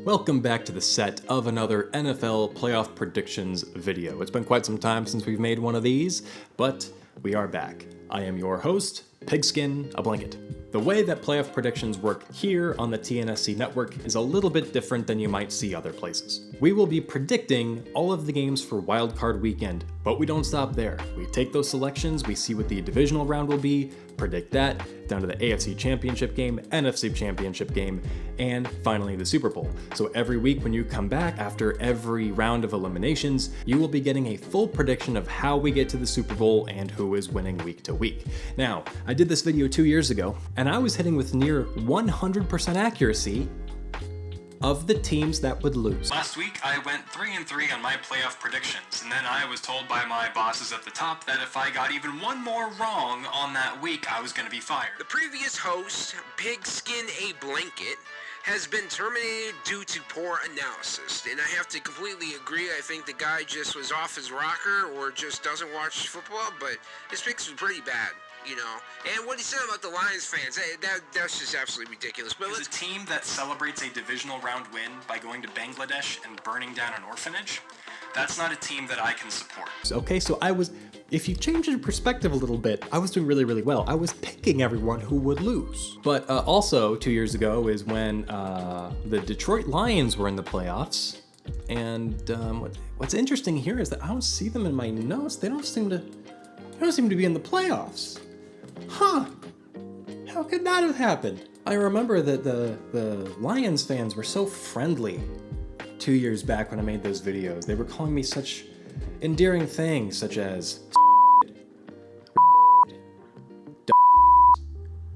Welcome back to the set of another NFL playoff predictions video. It's been quite some time since we've made one of these, but we are back. I am your host, Pigskin a Blanket. The way that playoff predictions work here on the TNSC network is a little bit different than you might see other places. We will be predicting all of the games for wildcard weekend, but we don't stop there. We take those selections, we see what the divisional round will be, predict that, down to the AFC Championship game, NFC Championship game, and finally the Super Bowl. So every week when you come back after every round of eliminations, you will be getting a full prediction of how we get to the Super Bowl and who is winning week to week. Now, I did this video 2 years ago, and I was hitting with near 100% accuracy of the teams that would lose. Last week, I went 3-3 on my playoff predictions, and then I was told by my bosses at the top that if I got even one more wrong on that week, I was going to be fired. The previous host, Pigskin a Blanket, has been terminated due to poor analysis, and I have to completely agree. I think the guy just was off his rocker or just doesn't watch football, but his picks were pretty bad. You know, and what he said about the Lions fans, that's just absolutely ridiculous. But As a team that celebrates a divisional round win by going to Bangladesh and burning down an orphanage, that's not a team that I can support. Okay, so if you change your perspective a little bit, I was doing really, really well. I was picking everyone who would lose. But also, 2 years ago is when the Detroit Lions were in the playoffs. And what's interesting here is that I don't see them in my notes. They don't seem to be in the playoffs. Huh. How could that have happened? I remember that the Lions fans were so friendly 2 years back when I made those videos. They were calling me such endearing things, such as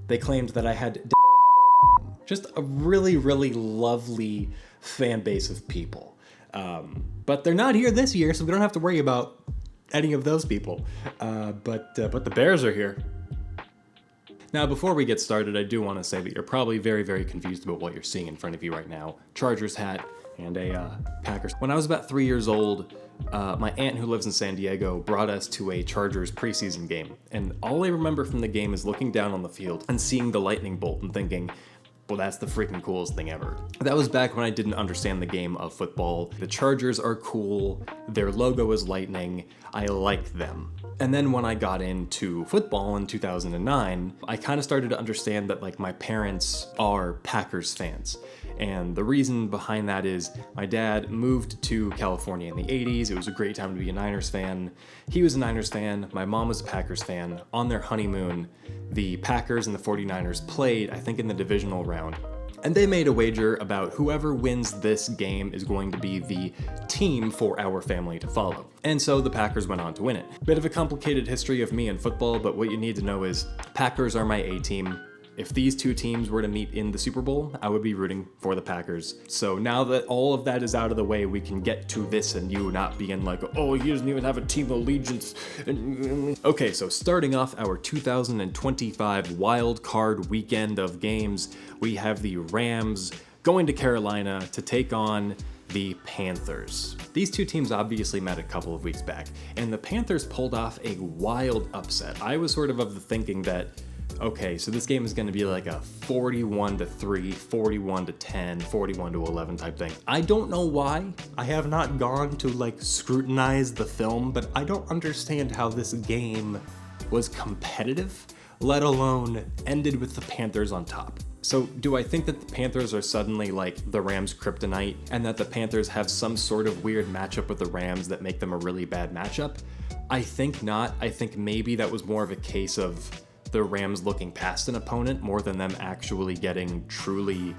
they claimed that I had just a really, really lovely fan base of people. But they're not here this year, so we don't have to worry about any of those people. But the Bears are here. Now, before we get started, I do want to say that you're probably very, very confused about what you're seeing in front of you right now. Chargers hat and a Packers. When I was about 3 years old, my aunt who lives in San Diego brought us to a Chargers preseason game. And all I remember from the game is looking down on the field and seeing the lightning bolt and thinking, well, that's the freaking coolest thing ever. That was back when I didn't understand the game of football. The Chargers are cool. Their logo is lightning. I like them. And then when I got into football in 2009, I kind of started to understand that like my parents are Packers fans. And the reason behind that is my dad moved to California in the 80s. It was a great time to be a Niners fan. He was a Niners fan. My mom was a Packers fan. On their honeymoon, the Packers and the 49ers played, I think, in the divisional round. And they made a wager about whoever wins this game is going to be the team for our family to follow. And so the Packers went on to win it. Bit of a complicated history of me and football, but what you need to know is Packers are my A team. If these two teams were to meet in the Super Bowl, I would be rooting for the Packers. So now that all of that is out of the way, we can get to this and you not being like, oh, he doesn't even have a team allegiance. Okay, so starting off our 2025 wild card weekend of games, we have the Rams going to Carolina to take on the Panthers. These two teams obviously met a couple of weeks back, and the Panthers pulled off a wild upset. I was sort of the thinking that, okay, so this game is going to be like a 41-3, 41-10, 41-11 type thing. I don't know why. I have not gone to like scrutinize the film, but I don't understand how this game was competitive, let alone ended with the Panthers on top. So do I think that the Panthers are suddenly like the Rams' kryptonite and that the Panthers have some sort of weird matchup with the Rams that make them a really bad matchup? I think not. I think maybe that was more of a case of the Rams looking past an opponent more than them actually getting truly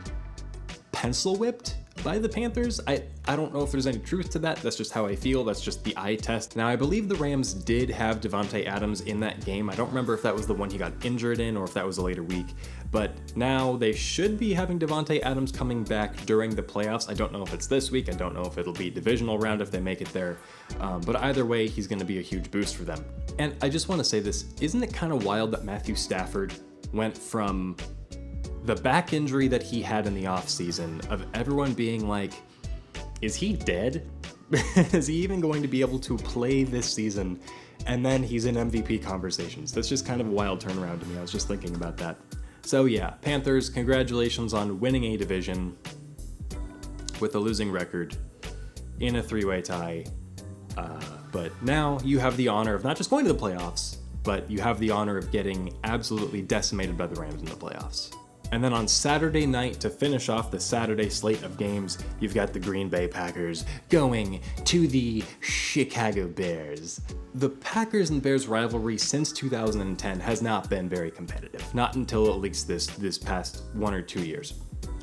pencil whipped by the Panthers. I don't know if there's any truth to that. That's just how I feel. That's just the eye test. Now, I believe the Rams did have Davante Adams in that game. I don't remember if that was the one he got injured in or if that was a later week, but now they should be having Davante Adams coming back during the playoffs. I don't know if it's this week. I don't know if it'll be divisional round if they make it there, but either way, he's going to be a huge boost for them. And I just want to say this, isn't it kind of wild that Matthew Stafford went from the back injury that he had in the offseason of everyone being like, is he dead? Is he even going to be able to play this season? And then he's in MVP conversations. That's just kind of a wild turnaround to me. I was just thinking about that. So yeah, Panthers, congratulations on winning a division. with a losing record in a three-way tie. But now you have the honor of not just going to the playoffs, but you have the honor of getting absolutely decimated by the Rams in the playoffs. And then on Saturday night, to finish off the Saturday slate of games, you've got the Green Bay Packers going to the Chicago Bears. The Packers and Bears rivalry since 2010 has not been very competitive, not until at least this past 1 or 2 years.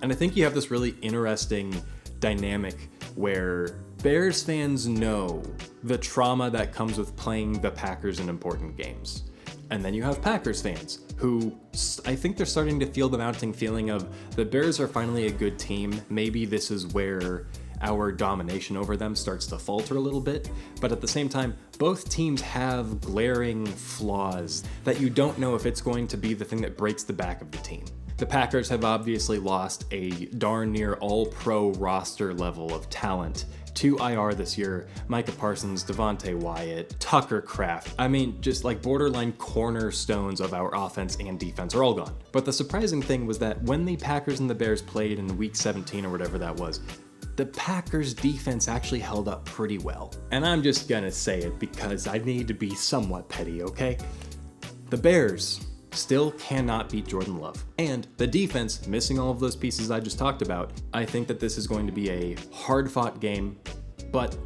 And I think you have this really interesting dynamic where Bears fans know the trauma that comes with playing the Packers in important games. And then you have Packers fans who I think they're starting to feel the mounting feeling of the Bears are finally a good team. Maybe this is where our domination over them starts to falter a little bit. But at the same time, both teams have glaring flaws that you don't know if it's going to be the thing that breaks the back of the team. The Packers have obviously lost a darn near all-pro roster level of talent to IR this year. Micah Parsons, Devontae Wyatt, Tucker Kraft. I mean, just like borderline cornerstones of our offense and defense are all gone. But the surprising thing was that when the Packers and the Bears played in week 17 or whatever that was, the Packers defense actually held up pretty well. And I'm just gonna say it because I need to be somewhat petty, okay? The Bears still cannot beat Jordan Love. And the defense, missing all of those pieces I just talked about, I think that this is going to be a hard-fought game, but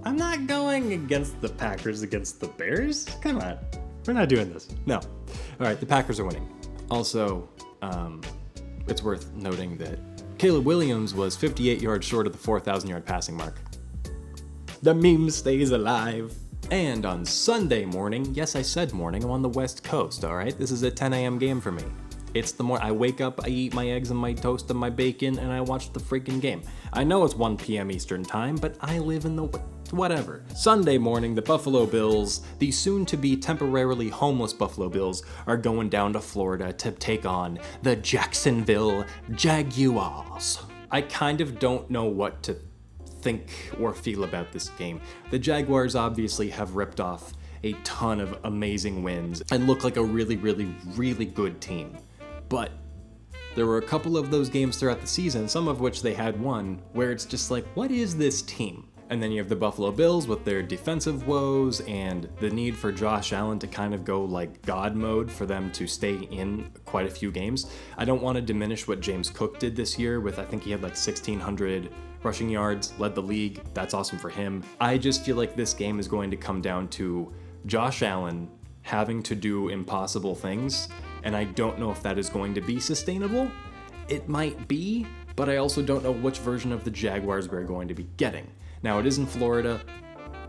I'm not going against the Packers against the Bears. Come on, we're not doing this. No. All right, the Packers are winning. Also, it's worth noting that Caleb Williams was 58 yards short of the 4,000-yard passing mark. The meme stays alive. And on Sunday morning, yes, I said morning, I'm on the West Coast, all right? This is a 10 a.m. game for me. It's the morning. I wake up, I eat my eggs and my toast and my bacon, and I watch the freaking game. I know it's 1 p.m. Eastern time, but I live in the whatever. Sunday morning, the Buffalo Bills, the soon-to-be temporarily homeless Buffalo Bills, are going down to Florida to take on the Jacksonville Jaguars. I kind of don't know what to think or feel about this game. The Jaguars obviously have ripped off a ton of amazing wins and look like a really, really, really good team. But there were a couple of those games throughout the season, some of which they had won, where it's just like, what is this team? And then you have the Buffalo Bills with their defensive woes and the need for Josh Allen to kind of go like God mode for them to stay in quite a few games. I don't want to diminish what James Cook did this year with, I think he had like 1,600 rushing yards, led the league. That's awesome for him. I just feel like this game is going to come down to Josh Allen having to do impossible things, and I don't know if that is going to be sustainable. It might be, but I also don't know which version of the Jaguars we're going to be getting. Now, it is in Florida,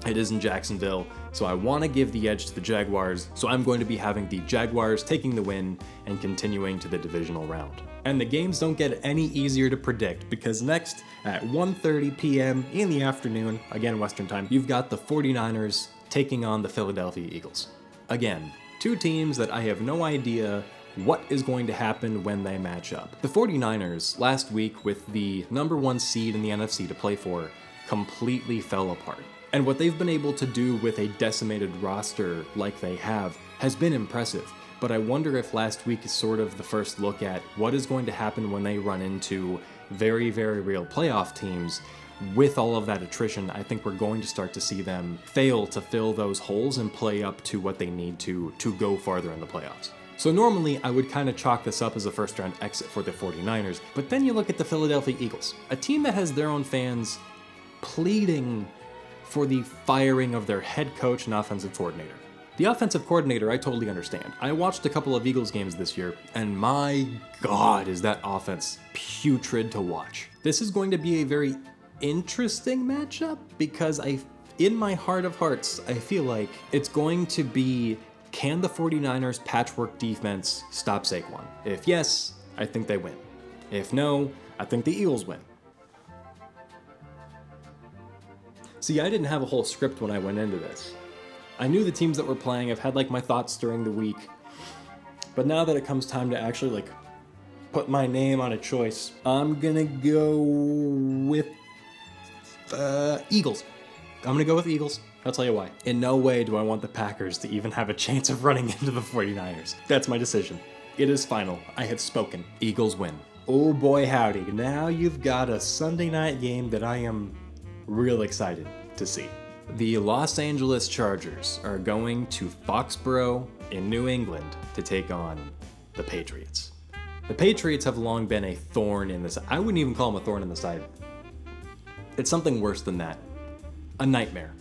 it is in Jacksonville, so I want to give the edge to the Jaguars, so I'm going to be having the Jaguars taking the win and continuing to the divisional round. And the games don't get any easier to predict, because next at 1:30 p.m. in the afternoon, again Western time, you've got the 49ers taking on the Philadelphia Eagles. Again, two teams that I have no idea what is going to happen when they match up. The 49ers, last week with the number 1 seed in the NFC to play for, completely fell apart. And what they've been able to do with a decimated roster like they have has been impressive. But I wonder if last week is sort of the first look at what is going to happen when they run into very, very real playoff teams. With all of that attrition, I think we're going to start to see them fail to fill those holes and play up to what they need to go farther in the playoffs. So normally I would kind of chalk this up as a first round exit for the 49ers, but then you look at the Philadelphia Eagles, a team that has their own fans pleading for the firing of their head coach and offensive coordinator. The offensive coordinator, I totally understand. I watched a couple of Eagles games this year, and my God, is that offense putrid to watch. This is going to be a very interesting matchup because in my heart of hearts, I feel like it's going to be, can the 49ers patchwork defense stop Saquon? If yes, I think they win. If no, I think the Eagles win. See, I didn't have a whole script when I went into this. I knew the teams that were playing. I've had like my thoughts during the week. But now that it comes time to actually like put my name on a choice, I'm gonna go with Eagles. I'm gonna go with Eagles. I'll tell you why. In no way do I want the Packers to even have a chance of running into the 49ers. That's my decision. It is final. I have spoken. Eagles win. oh boy howdy, now you've got a Sunday night game that I am real excited to see. The Los Angeles Chargers are going to Foxborough in New England to take on the Patriots. The Patriots have long been a thorn in this. I wouldn't even call them a thorn in the side. It's something worse than that. A nightmare.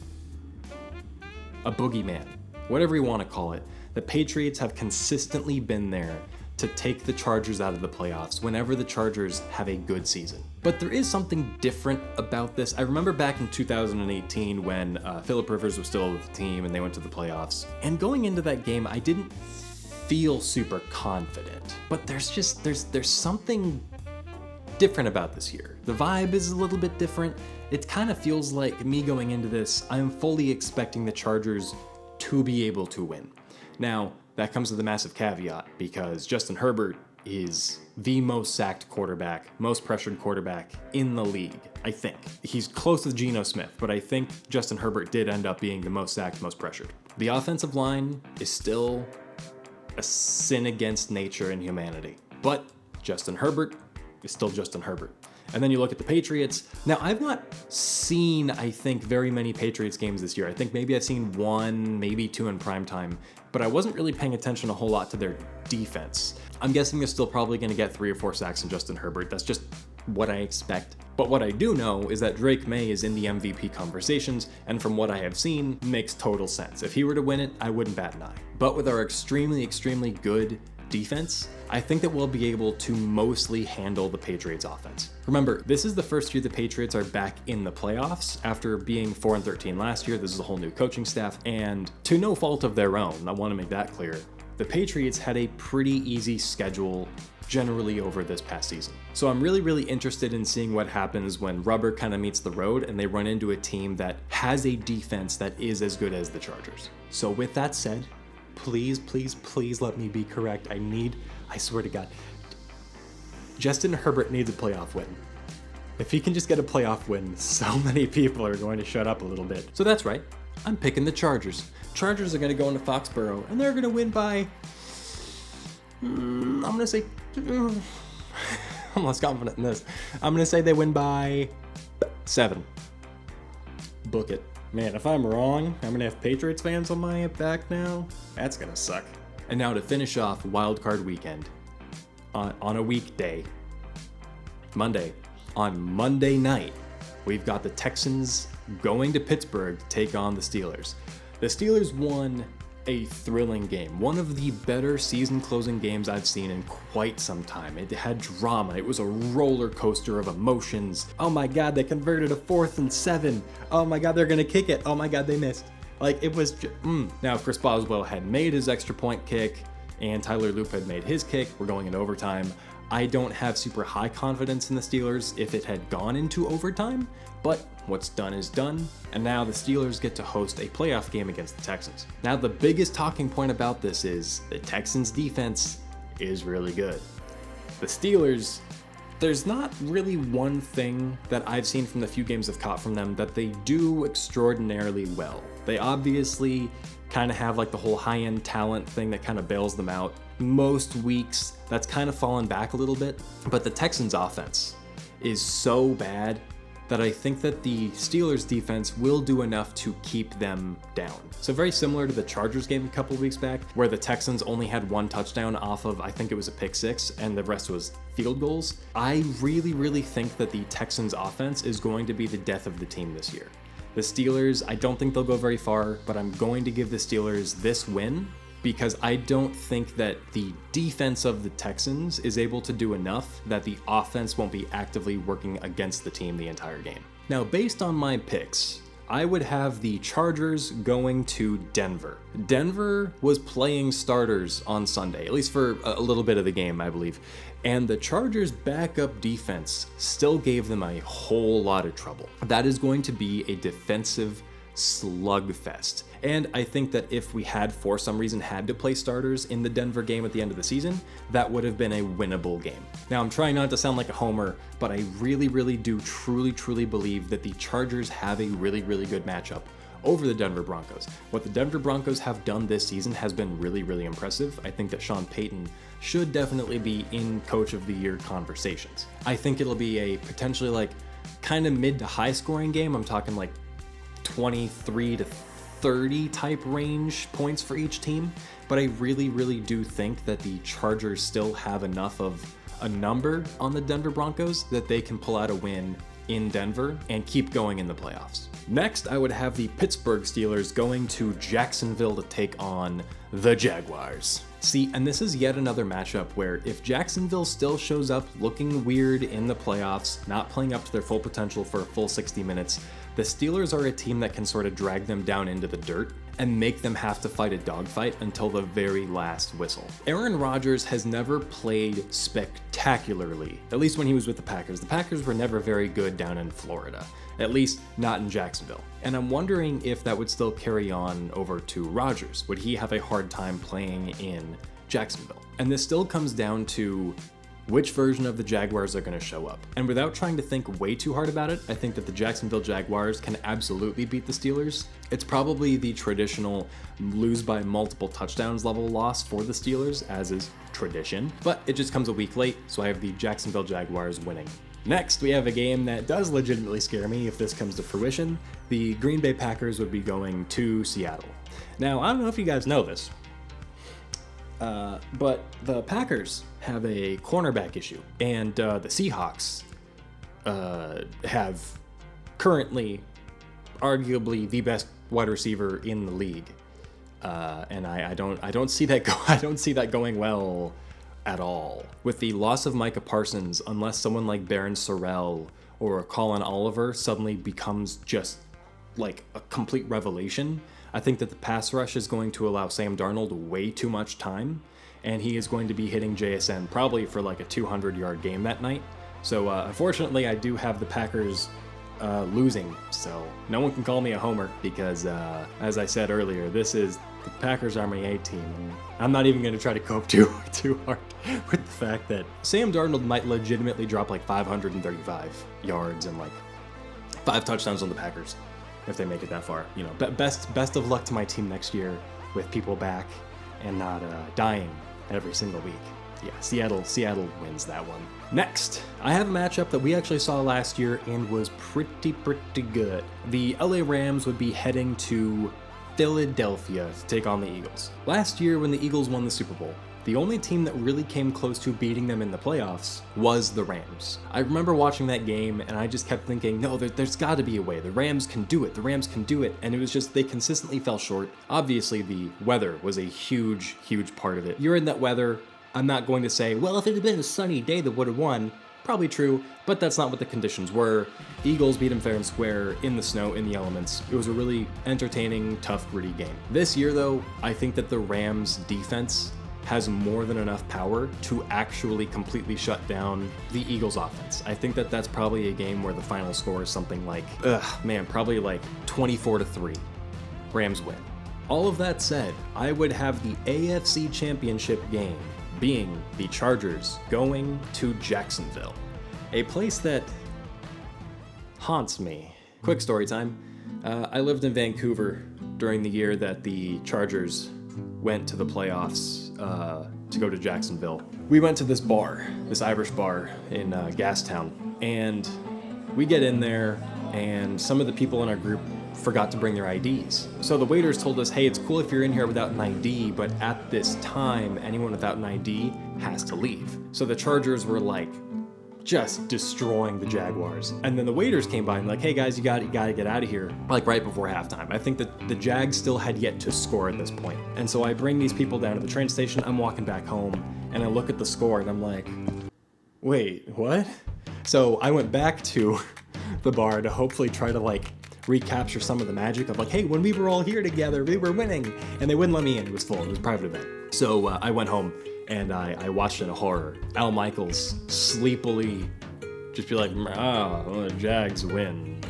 A boogeyman. Whatever you want to call it. The Patriots have consistently been there to take the Chargers out of the playoffs whenever the Chargers have a good season. But there is something different about this. I remember back in 2018 when Phillip Rivers was still with the team and they went to the playoffs. And going into that game, I didn't feel super confident. But there's something different about this year. The vibe is a little bit different. It kind of feels like me going into this, I'm fully expecting the Chargers to be able to win. Now, that comes with a massive caveat because Justin Herbert is the most sacked quarterback, most pressured quarterback in the league, I think. He's close with Geno Smith, but I think Justin Herbert did end up being the most sacked, most pressured. The offensive line is still a sin against nature and humanity, but Justin Herbert is still Justin Herbert. And then you look at the Patriots. Now, I've not seen, I think, very many Patriots games this year. I think maybe I've seen one, maybe two in primetime, but I wasn't really paying attention a whole lot to their defense. I'm guessing they're still probably going to get 3 or 4 sacks in Justin Herbert. That's just what I expect. But what I do know is that Drake May is in the MVP conversations, and from what I have seen, makes total sense. If he were to win it, I wouldn't bat an eye. But with our extremely, extremely good defense, I think that we'll be able to mostly handle the Patriots offense. Remember, this is the first year the Patriots are back in the playoffs after being 4-13 last year. This is a whole new coaching staff, and to no fault of their own, I want to make that clear, the Patriots had a pretty easy schedule generally over this past season. So I'm really, really interested in seeing what happens when rubber kind of meets the road and they run into a team that has a defense that is as good as the Chargers. So with that said, please, please, please let me be correct. I swear to God, Justin Herbert needs a playoff win. If he can just get a playoff win, so many people are going to shut up a little bit. So that's right, I'm picking the Chargers. Chargers are going to go into Foxborough, and they're going to win by, I'm going to say, I'm less confident in this. I'm going to say they win by 7. Book it. Man, if I'm wrong, I'm gonna have Patriots fans on my back now. That's gonna suck. And now to finish off wildcard weekend, on a weekday, Monday, on Monday night, we've got the Texans going to Pittsburgh to take on the Steelers. The Steelers won a thrilling game, one of the better season-closing games I've seen in quite some time. It had drama. It was a roller coaster of emotions. Oh my God, they converted a 4th and 7. Oh my God, they're gonna kick it. Oh my God, they missed. Like, it was just, Now, if Chris Boswell had made his extra point kick and Tyler Loop had made his kick, we're going into overtime. I don't have super high confidence in the Steelers if it had gone into overtime, but what's done is done, and now the Steelers get to host a playoff game against the Texans. Now, the biggest talking point about this is the Texans' defense is really good. The Steelers, there's not really one thing that I've seen from the few games I've caught from them that they do extraordinarily well. They obviously kind of have like the whole high-end talent thing that kind of bails them out. Most weeks, that's kind of fallen back a little bit, but the Texans' offense is so bad that I think that the Steelers' defense will do enough to keep them down. So very similar to the Chargers game a couple of weeks back, where the Texans only had 1 touchdown off of, I think it was a pick 6, and the rest was field goals. I really, really think that the Texans' offense is going to be the death of the team this year. The Steelers, I don't think they'll go very far, but I'm going to give the Steelers this win because I don't think that the defense of the Texans is able to do enough that the offense won't be actively working against the team the entire game. Now, based on my picks, I would have the Chargers going to Denver. Denver was playing starters on Sunday, at least for a little bit of the game, I believe. And the Chargers' backup defense still gave them a whole lot of trouble. That is going to be a defensive slugfest. And I think that if we had, for some reason, had to play starters in the Denver game at the end of the season, that would have been a winnable game. Now, I'm trying not to sound like a homer, but I really, really do truly, truly believe that the Chargers have a really, really good matchup over the Denver Broncos. What the Denver Broncos have done this season has been really, really impressive. I think that Sean Payton should definitely be in Coach of the Year conversations. I think it'll be a potentially like kind of mid to high scoring game. I'm talking like 23 to 30 type range points for each team. But I really, really do think that the Chargers still have enough of a number on the Denver Broncos that they can pull out a win in Denver and keep going in the playoffs. Next, I would have the Pittsburgh Steelers going to Jacksonville to take on the Jaguars. See, and this is yet another matchup where if Jacksonville still shows up looking weird in the playoffs, not playing up to their full potential for a full 60 minutes, the Steelers are a team that can sort of drag them down into the dirt and make them have to fight a dogfight until the very last whistle. Aaron Rodgers has never played spectacularly, at least when he was with the Packers. The Packers were never very good down in Florida, at least not in Jacksonville. And I'm wondering if that would still carry on over to Rodgers. Would he have a hard time playing in Jacksonville? And this still comes down to which version of the Jaguars are going to show up. And without trying to think way too hard about it, I think that the Jacksonville Jaguars can absolutely beat the Steelers. It's probably the traditional lose by multiple touchdowns level loss for the Steelers, as is tradition, but it just comes a week late, so I have the Jacksonville Jaguars winning. Next, we have a game that does legitimately scare me if this comes to fruition. The Green Bay Packers would be going to Seattle. Now, I don't know if you guys know this, but the Packers have a cornerback issue, and the Seahawks have currently arguably the best wide receiver in the league, and I don't see that going well at all. With the loss of Micah Parsons, unless someone like Baron Sorrell or Colin Oliver suddenly becomes just like a complete revelation, I think that the pass rush is going to allow Sam Darnold way too much time, and he is going to be hitting JSN probably for like a 200-yard game that night. So unfortunately, I do have the Packers losing, so no one can call me a homer because, as I said earlier, this is the Packers are my A team, and I'm not even going to try to cope too hard with the fact that Sam Darnold might legitimately drop like 535 yards and like 5 touchdowns on the Packers if they make it that far. You know, best of luck to my team next year with people back and not dying every single week. Yeah, Seattle wins that one. Next, I have a matchup that we actually saw last year and was pretty good. The LA Rams would be heading to Philadelphia to take on the Eagles. Last year when the Eagles won the Super Bowl, the only team that really came close to beating them in the playoffs was the Rams. I remember watching that game and I just kept thinking, no, there's got to be a way. The Rams can do it. The Rams can do it. And it was just, they consistently fell short. Obviously, the weather was a huge part of it. You're in that weather. I'm not going to say, well, if it had been a sunny day, they would have won. Probably true, but that's not what the conditions were. Eagles beat them fair and square in the snow, in the elements. It was a really entertaining, tough, gritty game. This year, though, I think that the Rams' defense has more than enough power to actually completely shut down the Eagles' offense. I think that that's probably a game where the final score is something like, probably like 24-3. Rams win. All of that said, I would have the AFC Championship game being the Chargers going to Jacksonville, a place that haunts me. Quick story time. I lived in Vancouver during the year that the Chargers went to the playoffs to go to Jacksonville. We went to this bar, this Irish bar in Gastown, and we get in there and some of the people in our group forgot to bring their IDs. So the waiters told us, hey, it's cool if you're in here without an ID, but at this time, anyone without an ID has to leave. So the Chargers were like, just destroying the Jaguars. And then the waiters came by and like, hey guys, you gotta get out of here, like right before halftime. I think that the Jags still had yet to score at this point. And so I bring these people down to the train station, I'm walking back home, and I look at the score and I'm like, wait, what? So I went back to the bar to hopefully try to like recapture some of the magic of like, hey, when we were all here together, we were winning. And they wouldn't let me in, it was full, it was a private event. So I went home and I watched it in horror. Al Michaels sleepily just be like, well, the Jags win.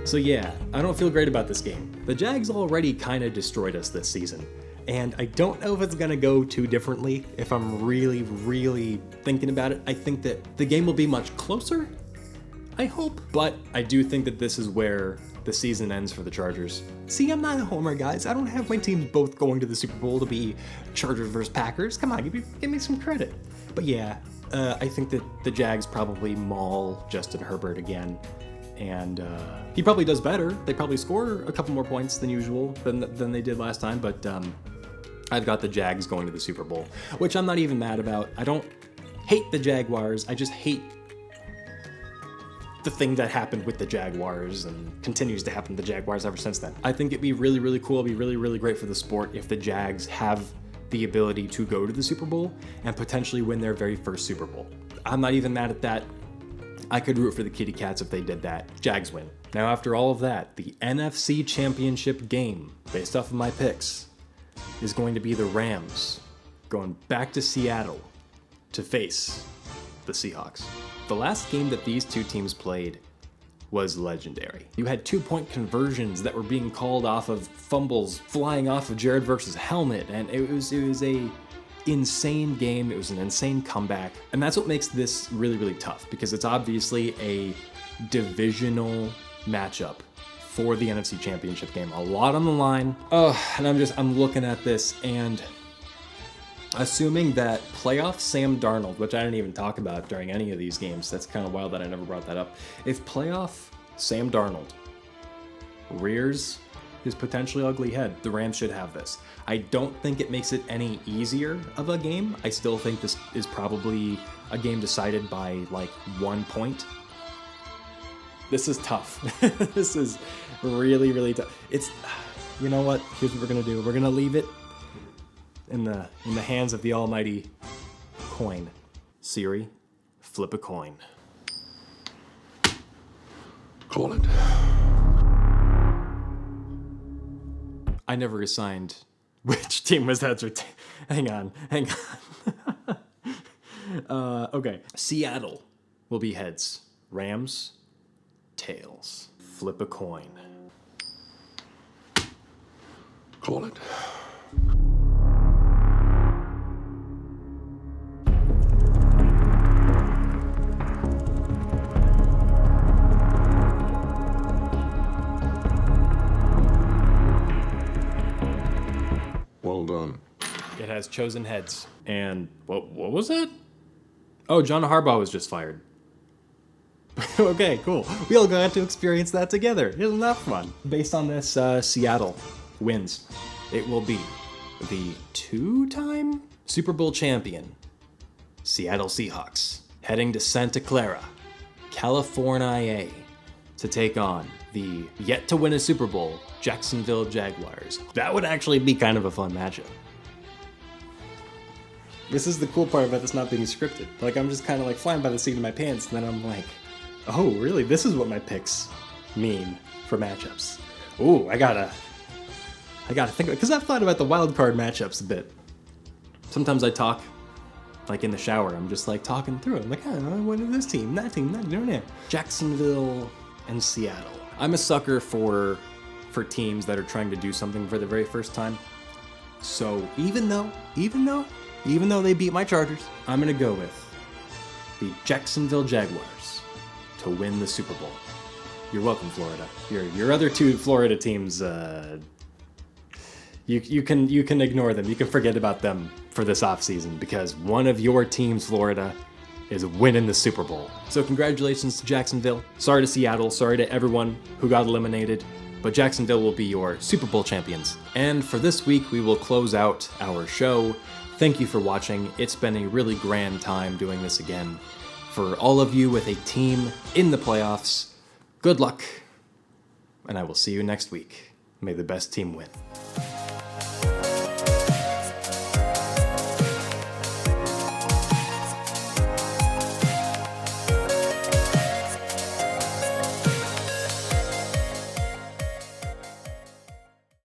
So yeah, I don't feel great about this game. The Jags already kind of destroyed us this season. And I don't know if it's going to go too differently. If I'm really thinking about it, I think that the game will be much closer. I hope. But I do think that this is where the season ends for the Chargers. See, I'm not a homer, guys. I don't have my teams both going to the Super Bowl to be Chargers versus Packers. Come on, give me some credit. But yeah, I think that the Jags probably maul Justin Herbert again. And he probably does better. They probably score a couple more points than usual than they did last time. But I've got the Jags going to the Super Bowl, which I'm not even mad about. I don't hate the Jaguars. I just hate the thing that happened with the Jaguars and continues to happen to the Jaguars ever since then. I think it'd be really, really cool. It'd be really, really great for the sport if the Jags have the ability to go to the Super Bowl and potentially win their very first Super Bowl. I'm not even mad at that. I could root for the Kitty Cats if they did that. Jags win. Now, after all of that, the NFC Championship game, based off of my picks, is going to be the Rams going back to Seattle to face the Seahawks. The last game that these two teams played was legendary. You had 2-point conversions that were being called off of fumbles flying off of Jared Verse's helmet, and it was a insane game. It was an insane comeback, and that's what makes this really, really tough, because it's obviously a divisional matchup for the NFC Championship game. A lot on the line. And I'm looking at this, and assuming that playoff Sam Darnold, which I didn't even talk about during any of these games, that's kind of wild that I never brought that up. If playoff Sam Darnold rears his potentially ugly head, the Rams should have this. I don't think it makes it any easier of a game. I still think this is probably a game decided by like 1 point. This is tough. This is really, really tough. You know what? Here's what we're gonna do. We're gonna leave it in the hands of the almighty coin. Siri, flip a coin. Call it. I never assigned which team was heads or hang on. Okay. Seattle will be heads. Rams, tails. Flip a coin. Call it. Well done. It has chosen heads. And what was that? Oh, John Harbaugh was just fired. Okay, cool. We all got to experience that together. Isn't that fun? Based on this, Seattle wins. It will be the 2-time Super Bowl champion, Seattle Seahawks, heading to Santa Clara, California, to take on the yet to win a Super Bowl Jacksonville Jaguars. That would actually be kind of a fun matchup. This is the cool part about this not being scripted. Like, I'm just kind of like flying by the seat of my pants, and then I'm like, oh, really? This is what my picks mean for matchups. Ooh, I gotta think, because I've thought about the wild card matchups a bit. Sometimes I talk, like in the shower, I'm just like talking through it. I'm like, what is this team, that team, that. Jacksonville and Seattle. I'm a sucker for teams that are trying to do something for the very first time. So even though they beat my Chargers, I'm gonna go with the Jacksonville Jaguars to win the Super Bowl. You're welcome, Florida. Your other two Florida teams, you can ignore them. You can forget about them for this offseason, because one of your teams, Florida, is winning the Super Bowl. So congratulations to Jacksonville. Sorry to Seattle. Sorry to everyone who got eliminated. But Jacksonville will be your Super Bowl champions. And for this week, we will close out our show. Thank you for watching. It's been a really grand time doing this again. For all of you with a team in the playoffs, good luck. And I will see you next week. May the best team win.